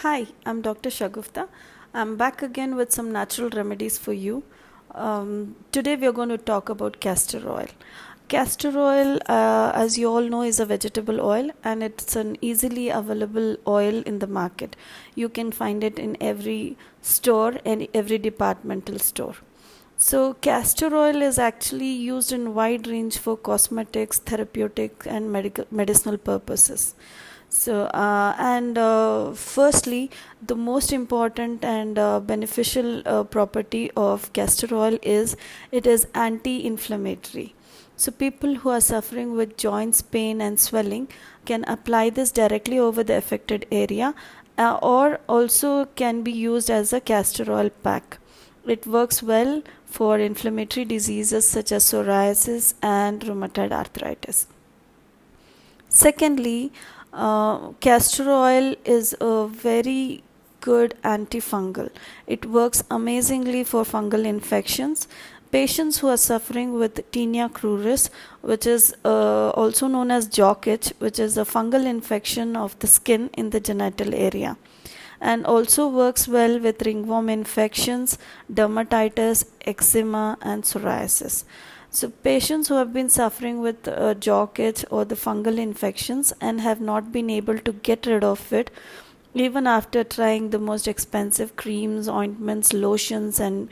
Hi, I'm Dr. Shagufta. I'm back again with some natural remedies for you. Today we are going to talk about castor oil. Castor oil, as you all know, is a vegetable oil and it's an easily available oil in the market. You can find it in every store and every departmental store. So castor oil is actually used in wide range for cosmetics, therapeutic and medicinal purposes. Firstly, the most important and beneficial property of castor oil is it is anti-inflammatory. So people who are suffering with joints pain and swelling can apply this directly over the affected area, or also can be used as a castor oil pack. It works well for inflammatory diseases such as psoriasis and rheumatoid arthritis. Secondly, castor oil is a very good antifungal. It works amazingly for fungal infections. Patients who are suffering with tinea cruris, which is also known as jock itch, which is a fungal infection of the skin in the genital area, and also works well with ringworm infections, dermatitis, eczema, and psoriasis. So patients who have been suffering with jock itch or the fungal infections and have not been able to get rid of it, even after trying the most expensive creams, ointments, lotions, and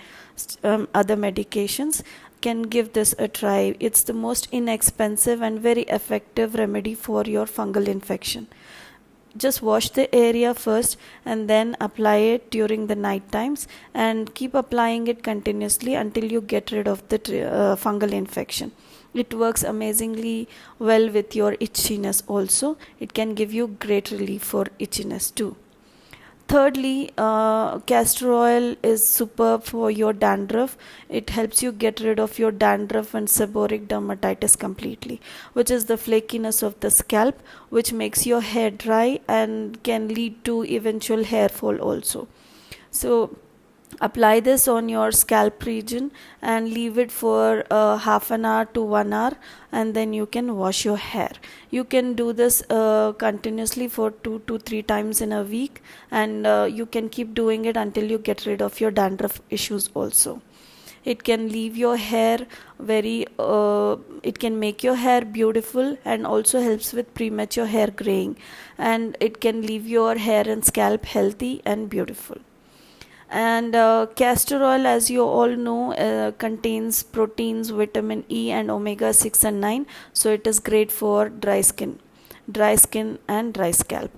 other medications, can give this a try. It's the most inexpensive and very effective remedy for your fungal infection. Just wash the area first and then apply it during the night times, and keep applying it continuously until you get rid of the fungal infection. It works amazingly well with your itchiness also. It can give you great relief for itchiness too. Thirdly, castor oil is superb for your dandruff. It helps you get rid of your dandruff and seborrheic dermatitis completely, which is the flakiness of the scalp, which makes your hair dry and can lead to eventual hair fall also. So apply this on your scalp region and leave it for half an hour to 1 hour, and then you can wash your hair. You can do this continuously for 2 to 3 times in a week, and you can keep doing it until you get rid of your dandruff issues also. It can leave your hair it can make your hair beautiful, and also helps with premature hair graying, and it can leave your hair and scalp healthy and beautiful. And castor oil, as you all know, contains proteins, vitamin E, and omega 6 and 9, so it is great for dry skin and dry scalp.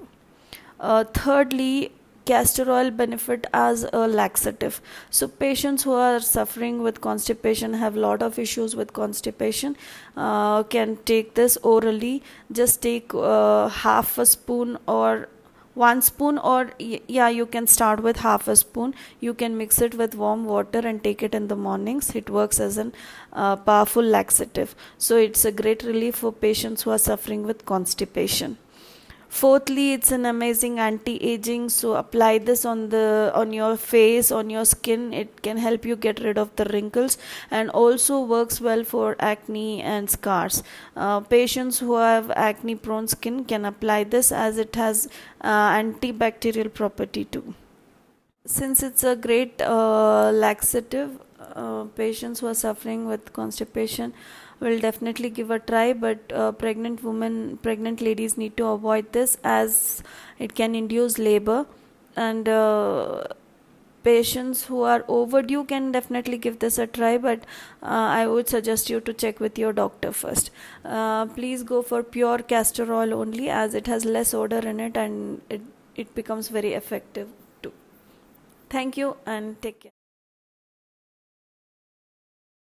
Thirdly, castor oil benefit as a laxative. So patients who are suffering with constipation, have a lot of issues with constipation, can take this orally. Just take half a spoon or 1 spoon, or you can start with half a spoon. You can mix it with warm water and take it in the mornings. It works as an powerful laxative, so it's a great relief for patients who are suffering with constipation. Fourthly, it's an amazing anti-aging, so apply this on your face, on your skin. It can help you get rid of the wrinkles, and also works well for acne and scars. Patients who have acne prone skin can apply this, as it has antibacterial property too. Since it's a great laxative, patients who are suffering with constipation will definitely give a try, but pregnant ladies need to avoid this, as it can induce labor, and patients who are overdue can definitely give this a try, but I would suggest you to check with your doctor first. Please go for pure castor oil only, as it has less odor in it, and it becomes very effective too. Thank you and take care.